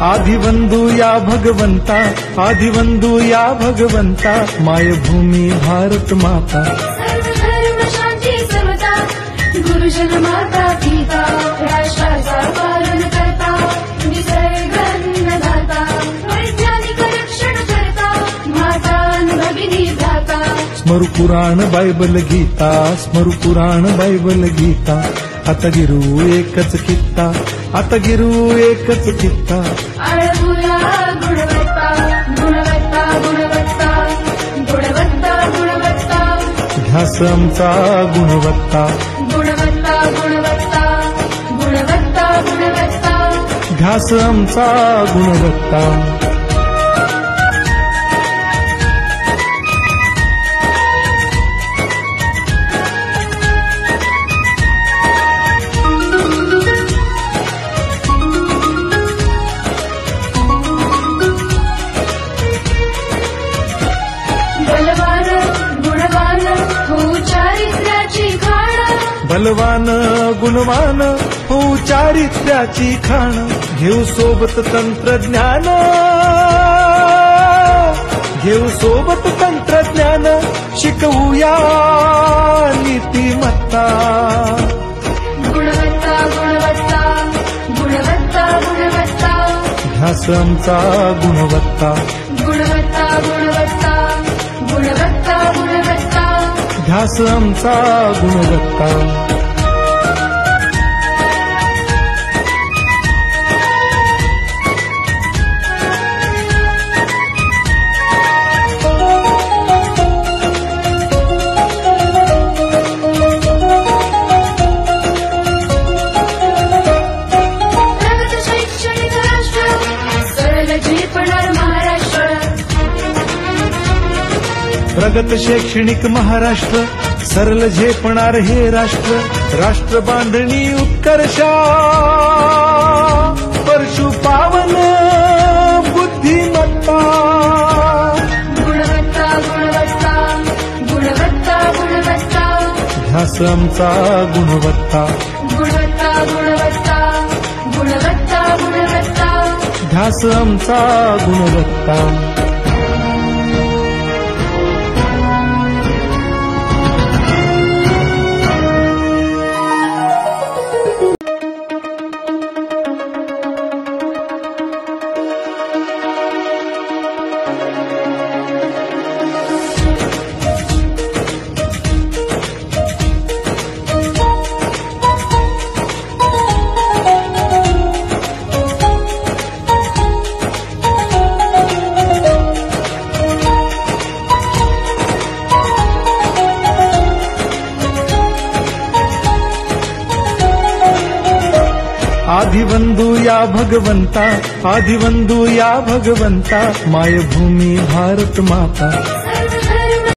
आदिवंदू या भगवंता, आदिवंदू या भगवंता, मायभूमी भारत माता। सर्व धर्म शांती समता, गुरुजन माता पिता, राष्ट्राचा पालन करता, निसर्गन्नदाता, वैज्ञानिक रक्षण करता, माता भगिनी भ्राता। स्मरु पुराण बायबल गीता, स्मरु पुराण बायबल गीता, आता गिरू एकच कित्ता, आता गिरू एकच कित्ता। आळवूया गुणवत्ता, गुणवत्ता, गुणवत्ता, गुणवत्ता, गुणवत्ता, ध्यास आमचा गुणवत्ता, गुणवत्ता, गुणवत्ता, गुणवत्ता, गुणवत्ता, ध्यास आमचा गुणवत्ता। बलवान गुणवान हो चारित्र्याची खाण, घेऊ सोबत तंत्रज्ञान, घेऊ सोबत तंत्रज्ञान, शिकवूया नीतिमत्ता। गुणवत्ता, गुणवत्ता, गुणवत्ता, गुणवत्ता, ध्यास आमचा गुणवत्ता, गुणवत्ता, गुणवत्ता, गुणवत्ता, गुणवत्ता, ध्यास आमचा गुणवत्ता। प्रगत शैक्षणिक महाराष्ट्र, सरल झेपणार हे राष्ट्र, राष्ट्र बांधणी उत्कर्षा, परशु पावन बुद्धिमत्ता। गुणवत्ता, गुणवत्ता, गुणवत्ता, गुणवत्ता, ध्यास आमचा गुणवत्ता, गुणवत्ता, गुणवत्ता, गुणवत्ता, गुणवत्ता, ध्यास आमचा गुणवत्ता। आदिवंदू या भगवंता, आदिवंदू या भगवंता, मायभूमी भारत माता।